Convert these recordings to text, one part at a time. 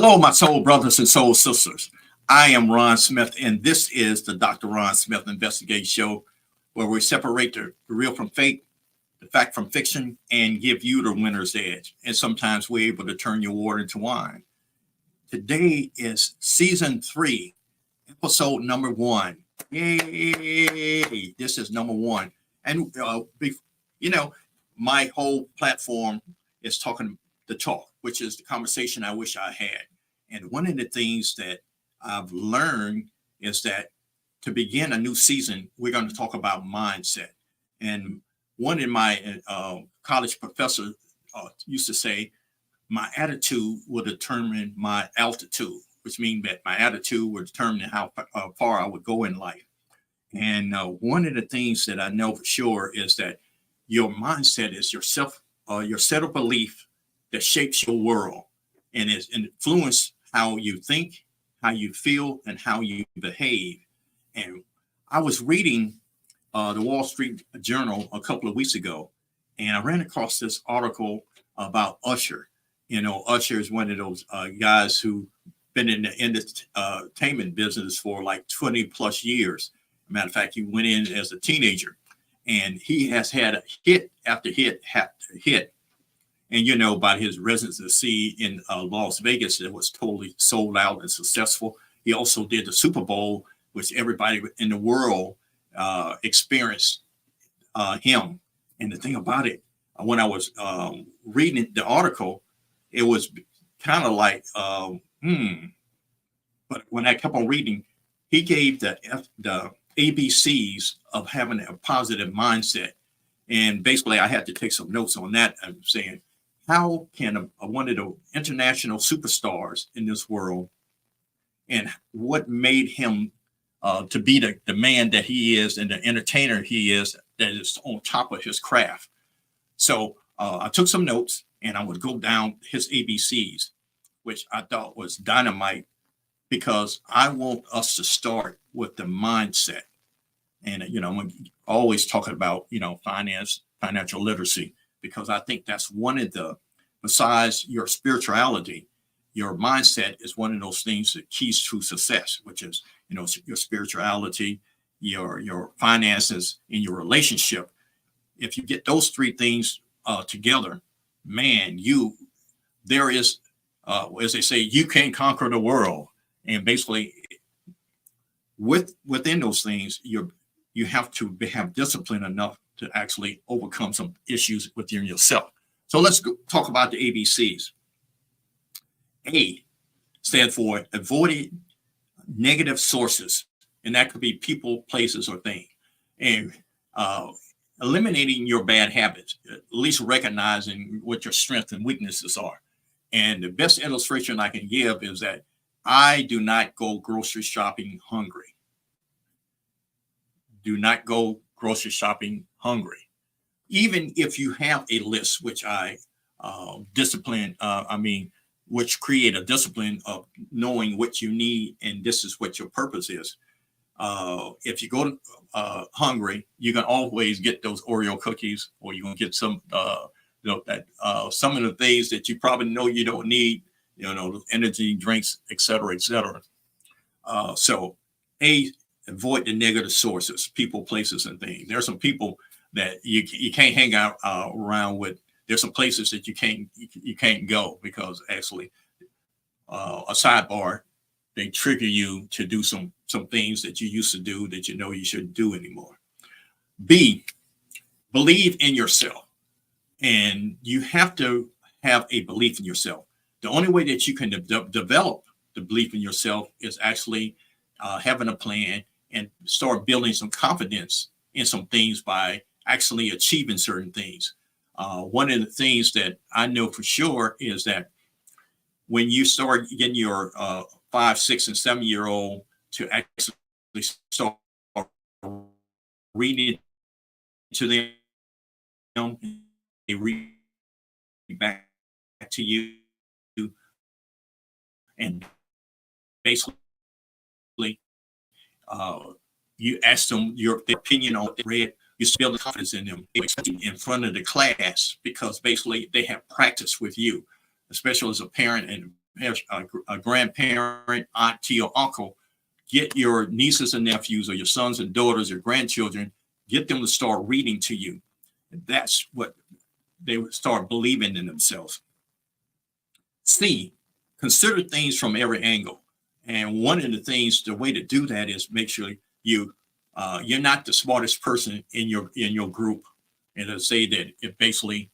Hello, my soul brothers and soul sisters. I am Ron Smith, and this is the Dr. Ron Smith Investigate Show, where we separate the real from fake, the fact from fiction, and give you the winner's edge. And sometimes we're able to turn your water into wine. Today is season 3, episode number 1. Yay! This is number 1. And, you know, my whole platform is talking the talk, which is the conversation I wish I had. And one of the things that I've learned is that to begin a new season, we're going to talk about mindset. And one of my college professors used to say, my attitude will determine my altitude, which means that my attitude will determine how far I would go in life. And one of the things that I know for sure is that your mindset is your set of belief that shapes your world and is influence how you think, how you feel, and how you behave. And I was reading the Wall Street Journal a couple of weeks ago, and I ran across this article about Usher. You know, Usher is one of those guys who been in the entertainment business for like 20 plus years. Matter of fact, he went in as a teenager, and he has had a hit after hit after hit. And, you know, about his residency in Las Vegas, it was totally sold out and successful. He also did the Super Bowl, which everybody in the world experienced him. And the thing about it, when I was reading the article, it was kind of like, But when I kept on reading, he gave the ABCs of having a positive mindset. And basically, I had to take some notes on that. I'm saying, how can one of the international superstars in this world, and what made him to be the man that he is and the entertainer he is, that is on top of his craft. So I took some notes, and I would go down his ABCs, which I thought was dynamite, because I want us to start with the mindset. And, you know, I'm always talking about, you know, financial literacy, because I think that's one of the, besides your spirituality, your mindset is one of those things that keys to success, which is, you know, your spirituality, your finances, and your relationship. If you get those three things together, man, there is, as they say, you can conquer the world. And basically, within those things, you have to have discipline enough to actually overcome some issues within yourself. So let's talk about the ABCs. A stands for avoiding negative sources, and that could be people, places, or things. And eliminating your bad habits, at least recognizing what your strengths and weaknesses are. And the best illustration I can give is that I do not go grocery shopping hungry. Do not go grocery shopping hungry. Even if you have a list, which I which create a discipline of knowing what you need, and this is what your purpose is. If you go hungry, you can always get those Oreo cookies, or you can get some, some of the things that you probably know you don't need, you know, energy drinks, et cetera, et cetera. So avoid the negative sources, people, places, and things. There are some people that you can't hang out around with. There's some places that you can't go, because actually, a sidebar, they trigger you to do some things that you used to do that you know you shouldn't do anymore. B, believe in yourself. And you have to have a belief in yourself. The only way that you can develop the belief in yourself is actually having a plan and start building some confidence in some things by actually achieving certain things. One of the things that I know for sure is that when you start getting your 5, 6, and 7-year-old to actually start reading to them, they read back to you, and basically you ask them their opinion on what they read. You build the confidence in them in front of the class, because basically they have practice with you, especially as a parent and a grandparent, auntie, or uncle, get your nieces and nephews or your sons and daughters, your grandchildren, get them to start reading to you. That's what they would start believing in themselves. C, consider things from every angle. And one of the things, the way to do that is make sure you're not the smartest person in your group. And to say that if basically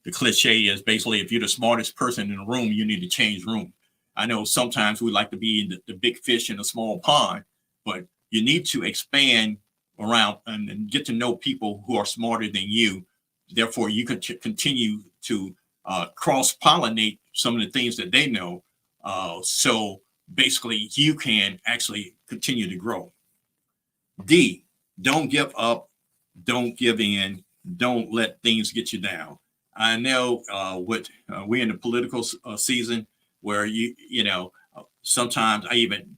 the cliche is basically if you're the smartest person in the room, you need to change room. I know sometimes we like to be in the big fish in a small pond, but you need to expand around and get to know people who are smarter than you. Therefore, you can continue to cross-pollinate some of the things that they know. So basically, you can actually continue to grow. D, don't give up, don't give in, don't let things get you down. I know we're in the political season where sometimes I even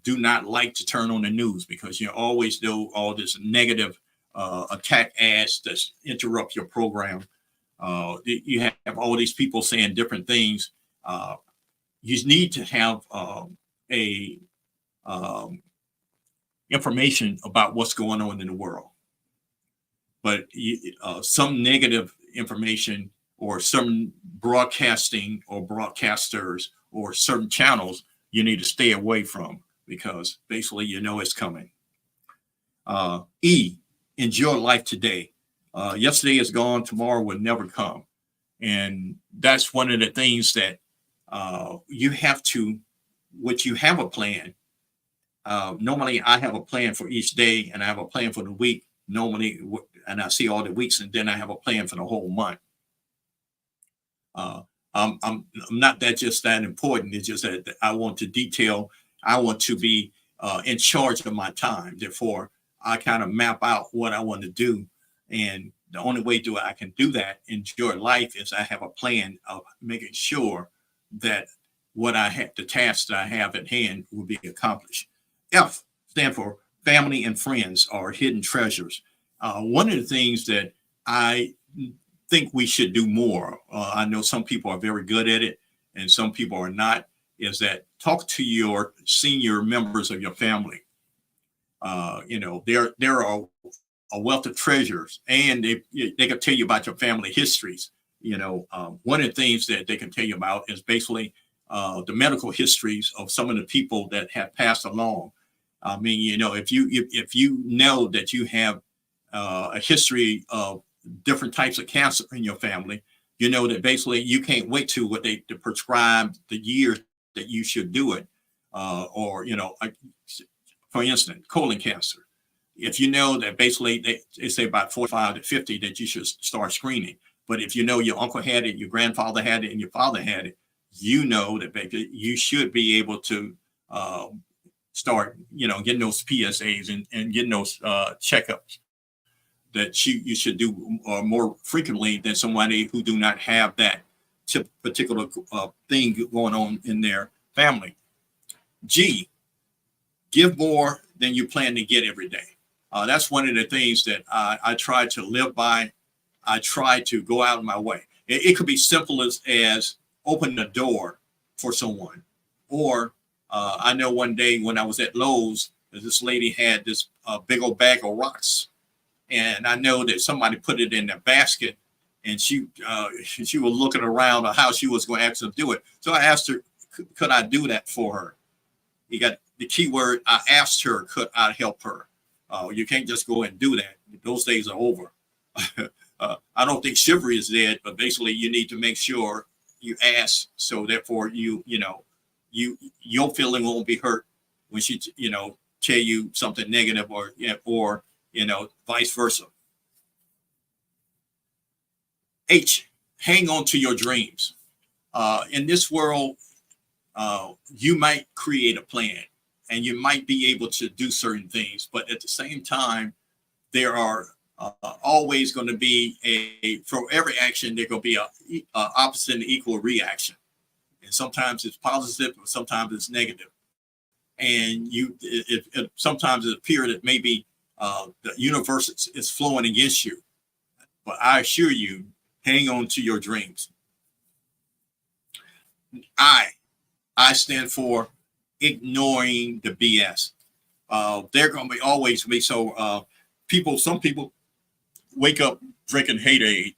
do not like to turn on the news because you always do all this negative attack ads that interrupt your program. You have all these people saying different things. You need to have a information about what's going on in the world. But some negative information or some broadcasting or broadcasters or certain channels you need to stay away from because basically it's coming. E, enjoy life today. Yesterday is gone, tomorrow will never come. And that's one of the things that you have to, which you have a plan. Normally I have a plan for each day and I have a plan for the week normally, and I see all the weeks and then I have a plan for the whole month. I'm not that important. It's just that I want to detail. I want to be in charge of my time. Therefore, I kind of map out what I want to do. And the only way I can do that, enjoy life, is I have a plan of making sure that the tasks that I have at hand will be accomplished. F stand for family and friends are hidden treasures. One of the things that I think we should do more, I know some people are very good at it and some people are not, is that talk to your senior members of your family. There are a wealth of treasures and they can tell you about your family histories. One of the things that they can tell you about is basically the medical histories of some of the people that have passed along. I mean, if you know that you have a history of different types of cancer in your family, that basically you can't wait to what they prescribe the years that you should do it. For instance, colon cancer. If you know that basically they say about 45 to 50 that you should start screening. But if you know your uncle had it, your grandfather had it, and your father had it, that you should be able to start, getting those PSAs and getting those checkups that you should do more frequently than somebody who do not have that particular thing going on in their family. G, give more than you plan to get every day. That's one of the things that I try to live by. I try to go out of my way. It could be simple as open the door for someone. Or I know one day when I was at Lowe's, this lady had this big old bag of rocks. And I know that somebody put it in a basket and she was looking around on how she was going to actually do it. So I asked her, could I do that for her? You got the key word. I asked her, could I help her? You can't just go and do that. Those days are over. I don't think chivalry is dead, but basically you need to make sure you ask. So therefore your feeling won't be hurt when she, tell you something negative or vice versa. H, hang on to your dreams. In this world, you might create a plan and you might be able to do certain things, but at the same time, there are always going to be for every action, there going to be a opposite and equal reaction. And sometimes it's positive, but sometimes it's negative. And sometimes it appears that maybe the universe is flowing against you. But I assure you, hang on to your dreams. I, I stand for ignoring the BS. They're going to be always be so. Some people wake up drinking haterade,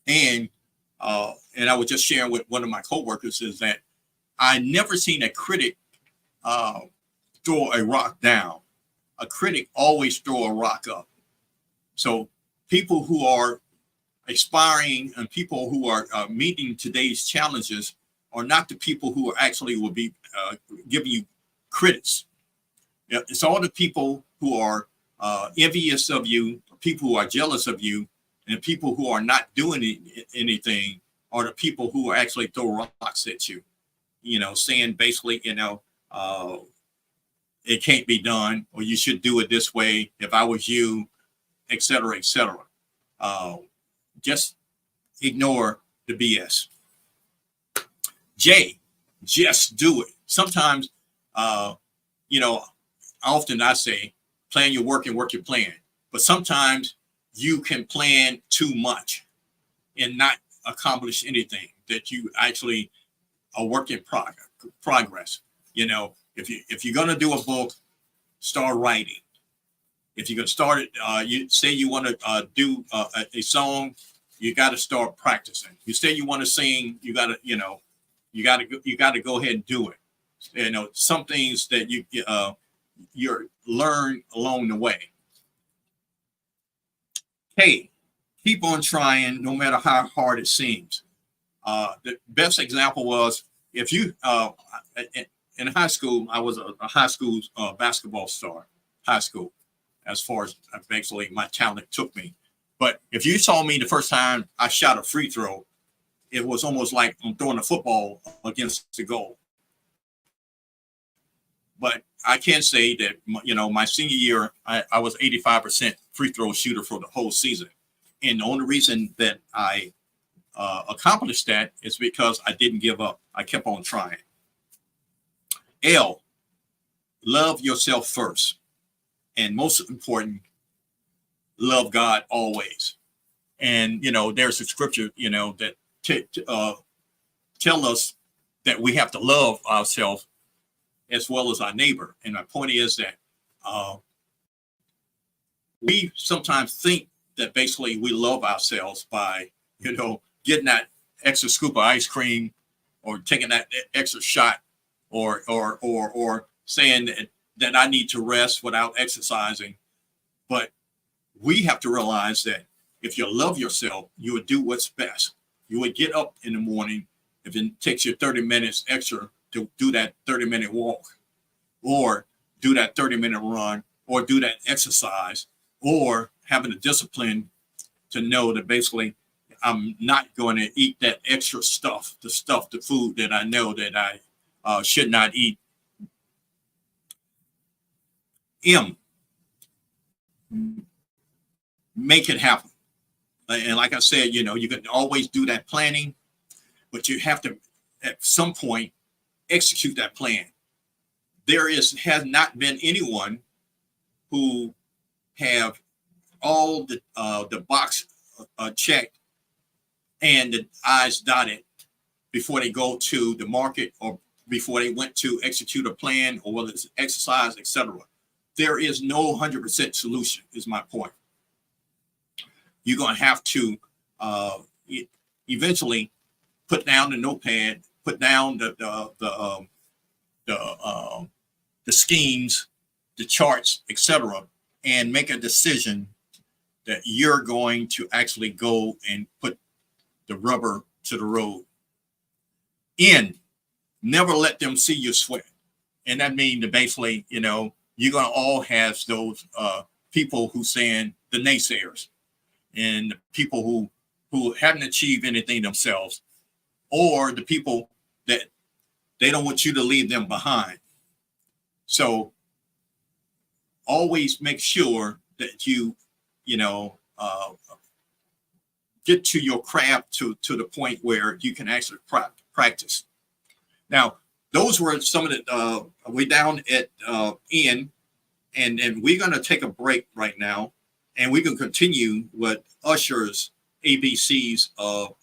and I was just sharing with one of my coworkers is that I never seen a critic uh, throw a rock down. A critic always throw a rock up. So people who are aspiring and people who are meeting today's challenges are not the people who actually will be giving you critics. It's all the people who are envious of you, people who are jealous of you, and people who are not doing anything are the people who are actually throw rocks at you, saying basically, it can't be done, or you should do it this way. If I was you, et cetera, et cetera. Just ignore the BS. J, just do it. Sometimes, often I say, plan your work and work your plan. But sometimes you can plan too much and not accomplish anything that you actually are work in progress. If you're going to do a book, start writing. If you're going to start it, you say you want to do a song, you got to start practicing. You say you want to sing, you got to go ahead and do it. Some things that you learn along the way. Hey, keep on trying, no matter how hard it seems. The best example was if you in high school, I was a high school basketball star. High school, as far as basically my talent took me. But if you saw me the first time I shot a free throw, it was almost like I'm throwing a football against the goal. But I can say that, my senior year, I was 85% free throw shooter for the whole season. And the only reason that I accomplished that is because I didn't give up. I kept on trying. L, love yourself first. And most important, love God always. And, there's a scripture, that tell us that we have to love ourselves as well as our neighbor. And my point is that we sometimes think that basically we love ourselves by, getting that extra scoop of ice cream or taking that extra shot or saying that I need to rest without exercising. But we have to realize that if you love yourself, you would do what's best. You would get up in the morning if it takes you 30 minutes extra to do that 30-minute walk, or do that 30-minute run, or do that exercise, or having the discipline to know that basically I'm not going to eat that extra stuff, the food that I know that I should not eat. M, make it happen. And like I said, you can always do that planning, but you have to, at some point, execute that plan. Has not been anyone who have all the box checked and the I's dotted before they go to the market or before they went to execute a plan, or whether it's exercise, etc. There is no 100% solution, is my point. You're going to have to eventually put down the notepad, put down the schemes, the charts, etc., and make a decision that you're going to actually go and put the rubber to the road. N, never let them see you sweat. And that means that basically, you're going to all have those people who saying, the naysayers, and the people who haven't achieved anything themselves, or the people that they don't want you to leave them behind. So always make sure that you get to your craft to the point where you can actually practice. Now, those were some of the, we're down at N, and we're going to take a break right now, and we can continue with Usher's ABCs of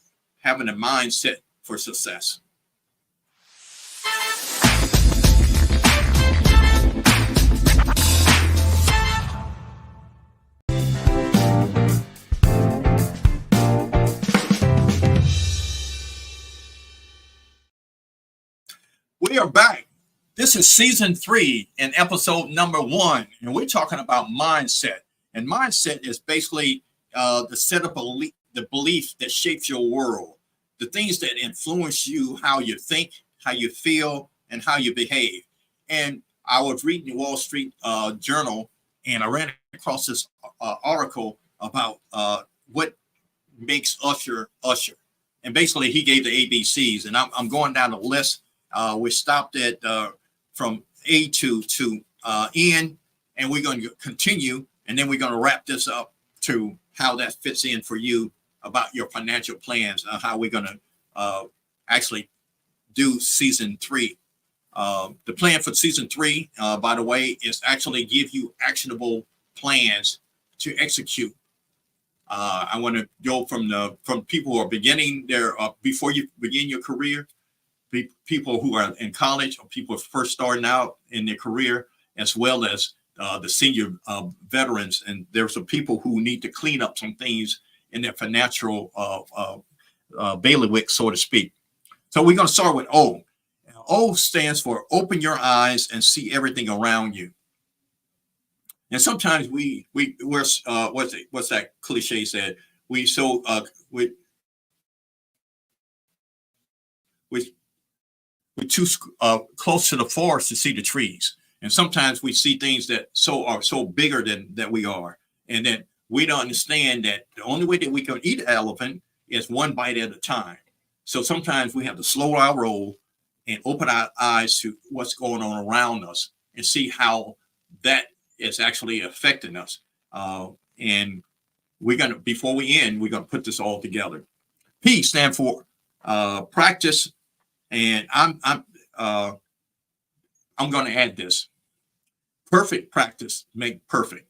having a mindset for success. We are back. This is season 3 and episode number 1, and we're talking about mindset. And mindset is basically the set of the belief that shapes your world, the things that influence you, how you think, how you feel, and how you behave. And I was reading the Wall Street Journal, and I ran across this article about what makes Usher Usher. And basically, he gave the ABCs, and I'm going down the list. We stopped at from A to N, and we're going to continue, and then we're going to wrap this up to how that fits in for you about your financial plans, how we're going to actually do season 3. The plan for season 3, by the way, is actually give you actionable plans to execute. I want to go from people who are beginning their before you begin your career, people who are in college, or people first starting out in their career, as well as the senior veterans. And there's some people who need to clean up some things in their financial bailiwick, so to speak. So we're going to start with O. O stands for open your eyes and see everything around you. And sometimes we're what's that cliche said? We're too close to the forest to see the trees. And sometimes we see things that are so bigger than that we are, and then we don't understand that the only way that we can eat an elephant is one bite at a time. So sometimes we have to slow our roll and open our eyes to what's going on around us and see how that is actually affecting us. And we're gonna, before we end, we're gonna put this all together. P stand for practice, and I'm going to add this: perfect practice make perfect.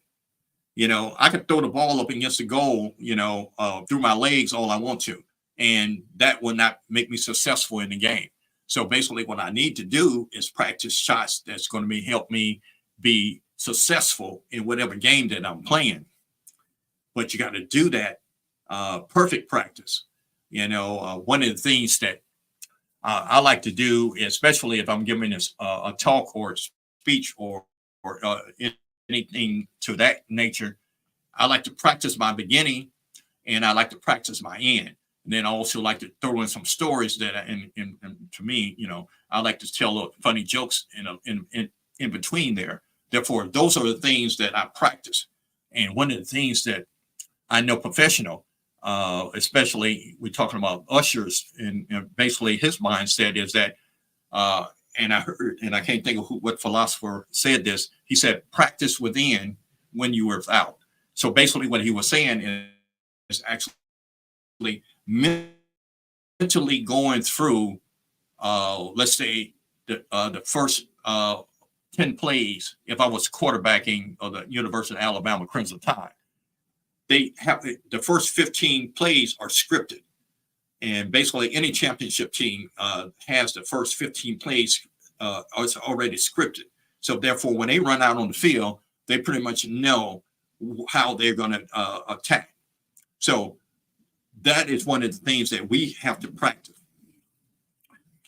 You know, I could throw the ball up against the goal, through my legs all I want to, and that will not make me successful in the game. So basically, what I need to do is practice shots that's going to help me be successful in whatever game that I'm playing. But you got to do that perfect practice. One of the things that I like to do, especially if I'm giving a talk or a speech or anything to that nature, I like to practice my beginning, and I like to practice my end. And then I also like to throw in some stories that, and to me, I like to tell funny jokes in between there. Therefore, those are the things that I practice. And one of the things that I know professional, especially we're talking about Usher's, and basically his mindset is that, and I heard, and I can't think of what philosopher said this. He said, "Practice within when you were out." So basically, what he was saying is actually mentally going through, let's say, the first 10 plays. If I was quarterbacking of the University of Alabama Crimson Tide, they have the first 15 plays are scripted. And basically, any championship team has the first 15 plays already scripted. So therefore, when they run out on the field, they pretty much know how they're going to attack. So that is one of the things that we have to practice.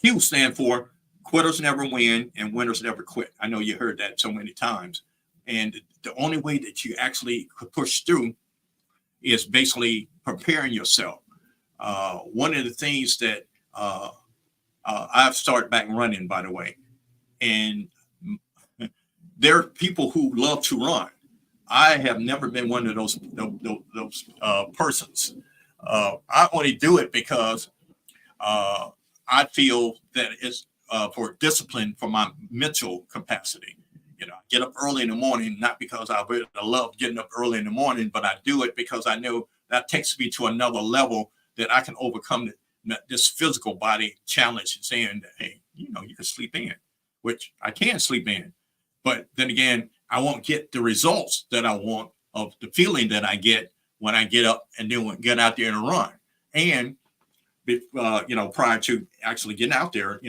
Q stand for quitters never win and winners never quit. I know you heard that so many times. And the only way that you actually could push through is basically preparing yourself. One of the things that I've started back running, by the way, and there are people who love to run. I have never been one of those persons. I only do it because I feel that it's for discipline for my mental capacity. I get up early in the morning, not because I really love getting up early in the morning, but I do it because I know that takes me to another level that I can overcome this physical body challenge and saying, hey, you can sleep in, which I can sleep in. But then again, I won't get the results that I want of the feeling that I get when I get up and then get out there and run. And, prior to actually getting out there,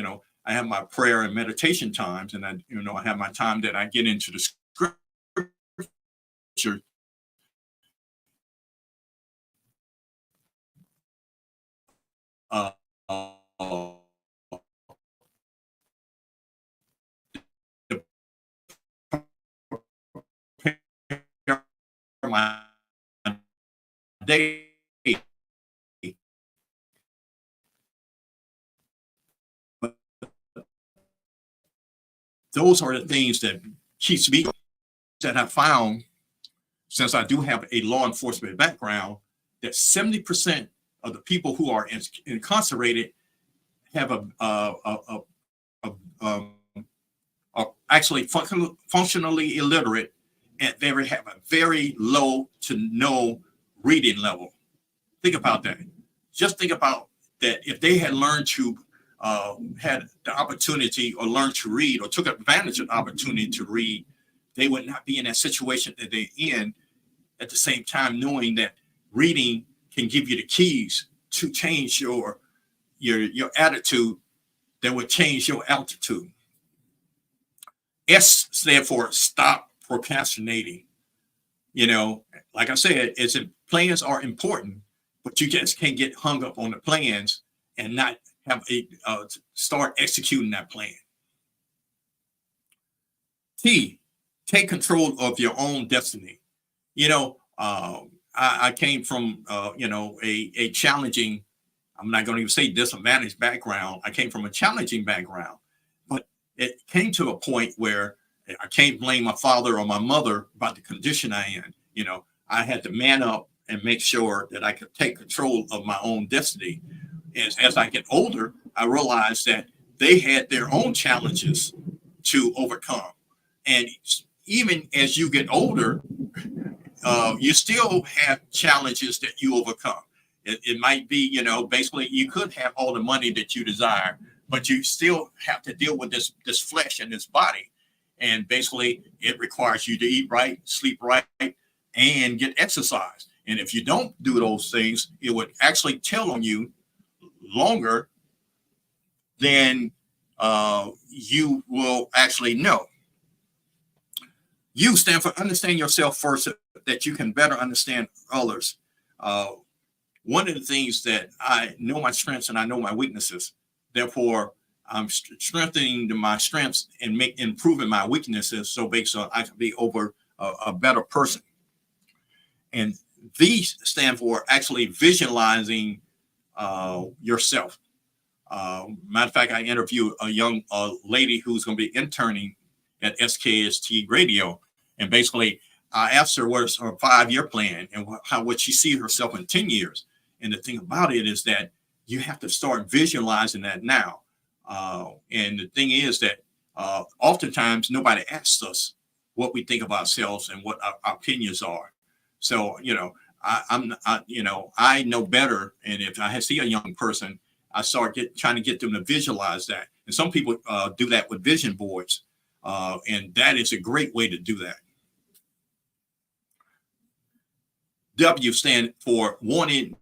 I have my prayer and meditation times, and I have my time that I get into the scripture. day. But those are the things that keeps me, that I found, since I do have a law enforcement background, that 70% of the people who are incarcerated have um, are actually functionally illiterate, and they have a very low to no reading level. Think about that. Just think about that. If they had learned to, had the opportunity or learned to read, or took advantage of the opportunity to read, they would not be in that situation that they're in. At the same time, knowing that reading can give you the keys to change your attitude, that would change your altitude. S stand for stop procrastinating. Like I said, plans are important, but you just can't get hung up on the plans and not have start executing that plan. T, take control of your own destiny. I came from a challenging, I'm not going to even say disadvantaged background. I came from a challenging background, but it came to a point where I can't blame my father or my mother about the condition I in. I had to man up and make sure that I could take control of my own destiny. As I get older, I realized that they had their own challenges to overcome. And even as you get older, you still have challenges that you overcome. It might be, basically you could have all the money that you desire, but you still have to deal with this flesh and this body. And basically it requires you to eat right, sleep right, and get exercise. And if you don't do those things, it would actually tell on you longer than you will actually know. You stand for understand yourself first, so that you can better understand others. One of the things that I know my strengths and I know my weaknesses. Therefore, I'm strengthening my strengths and improving my weaknesses, so basically I can be over a better person. And these stand for actually visualizing yourself. Matter of fact, I interviewed a young lady who's going to be interning at SKST Radio, and basically I asked her what's her 5-year plan and how would she see herself in 10 years. And the thing about it is that you have to start visualizing that now. And the thing is that oftentimes nobody asks us what we think of ourselves and what our opinions are. So, I know better. And if I see a young person, I start trying to get them to visualize that. And some people do that with vision boards. And that is a great way to do that. W stand for wanting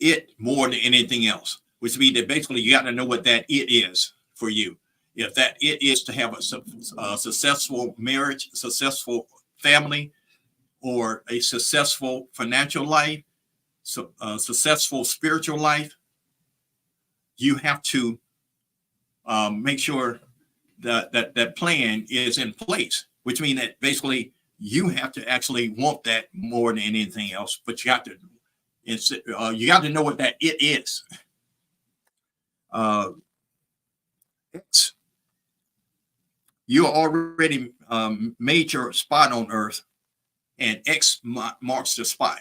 it more than anything else, which means that basically you got to know what that it is for you. If that it is to have a successful marriage, successful family, or a successful financial life, successful spiritual life, you have to make sure that plan is in place, which means that basically you have to actually want that more than anything else. But you got to know what that it is. It's, you already made your spot on Earth, and X marks the spot.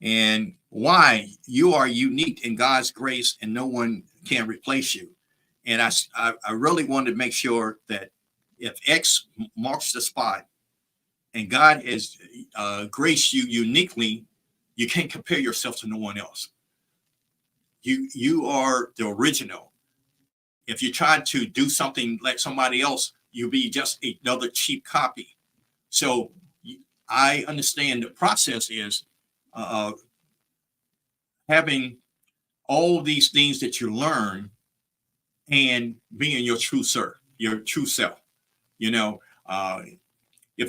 And Y, you are unique in God's grace, and no one can replace you. And I really wanted to make sure that if X marks the spot and God has graced you uniquely, you can't compare yourself to no one else. You are the original. If you try to do something like somebody else, you'll be just another cheap copy. So I understand the process is having all these things that you learn and being your true self. If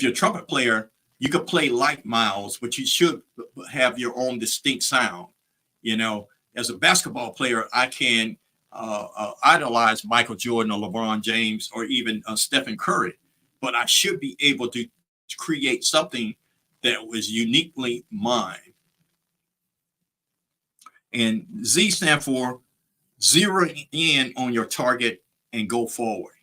you're a trumpet player, you could play like Miles, but you should have your own distinct sound. As a basketball player, I can idolize Michael Jordan or LeBron James or even Stephen Curry, but I should be able to create something that was uniquely mine. And Z stand for zeroing in on your target and go forward.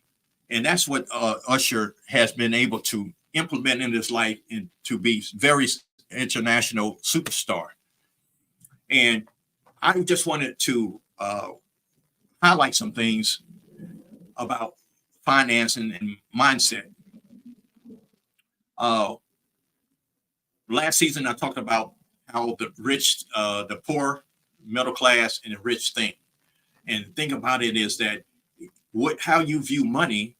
And that's what Usher has been able to implement in his life and to be very international superstar. And I just wanted to highlight some things about financing and mindset. Last season, I talked about how the rich, the poor, middle class, and the rich think. And the thing about it is that how you view money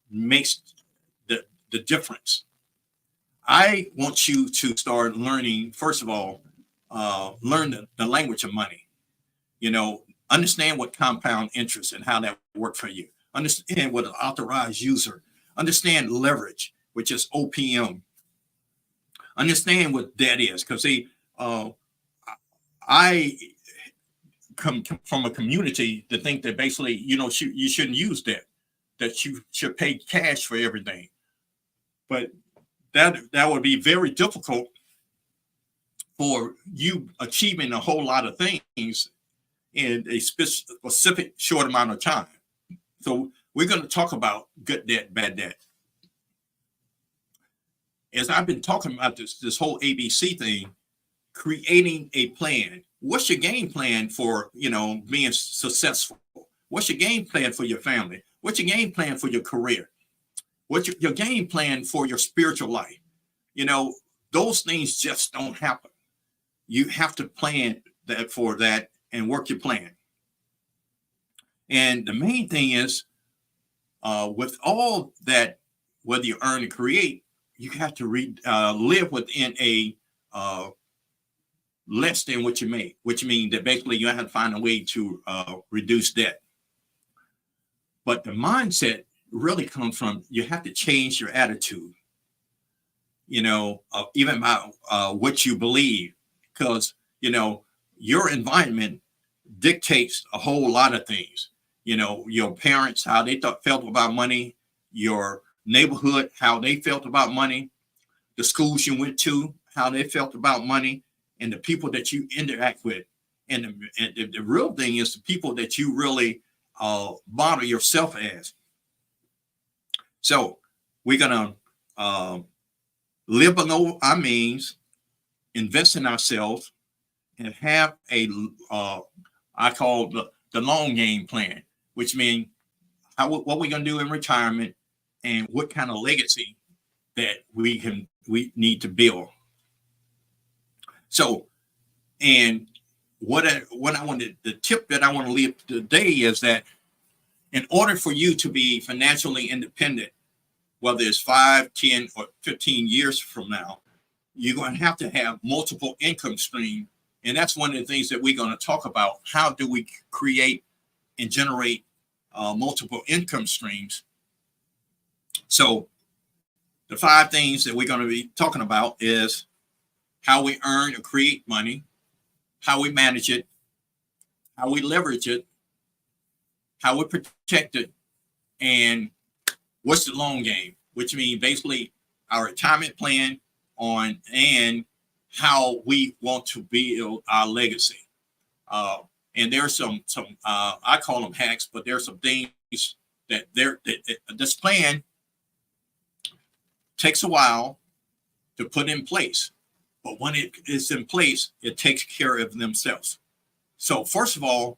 makes the difference. I want you to start learning, first of all, learn the language of money. Understand what compound interest and how that works for you. Understand what an authorized user. Understand leverage, which is OPM. Understand what debt is, because I come from a community to think that basically, you shouldn't use debt, that you should pay cash for everything. But that would be very difficult for you achieving a whole lot of things in a specific short amount of time. So we're going to talk about good debt, bad debt. As I've been talking about this whole ABC thing, creating a plan. What's your game plan for, being successful? What's your game plan for your family? What's your game plan for your career? What's your game plan for your spiritual life? Those things just don't happen. You have to plan for that and work your plan. And the main thing is, with all that, whether you earn or create, you have to live within a less than what you make, which means that basically you have to find a way to reduce debt. But the mindset really comes from, you have to change your attitude, even about what you believe, because, your environment dictates a whole lot of things. Your parents, how they felt about money, your neighborhood, how they felt about money, the schools you went to, how they felt about money, and the people that you interact with. And the real thing is the people that you really model yourself as. So we're going to live below our means, invest in ourselves, and have I call the long game plan, which means what we're going to do in retirement and what kind of legacy that we need to build. So, and what I wanted, the tip that I want to leave today is that in order for you to be financially independent, whether it's 5, 10, or 15 years from now, you're going to have multiple income streams. And that's one of the things that we're going to talk about. How do we create and generate multiple income streams? So the 5 things that we're going to be talking about is how we earn or create money, how we manage it, how we leverage it, how we protect it, and what's the long game, which means basically our retirement plan and how we want to build our legacy. And there's some I call them hacks, but there's some things that this plan takes a while to put in place. But when it is in place, it takes care of themselves. So first of all,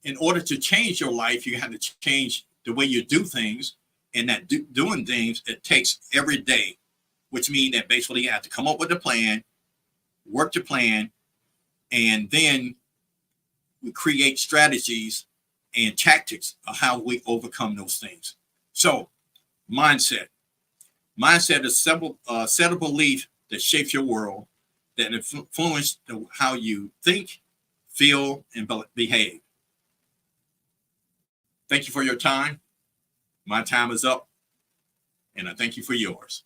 in order to change your life, you have to change the way you do things. And that doing things, it takes every day, which means that basically you have to come up with a plan, work the plan, and then we create strategies and tactics of how we overcome those things. So mindset. Mindset is a set of beliefs that shapes your world, that influence how you think, feel, and behave. Thank you for your time. My time is up, and I thank you for yours.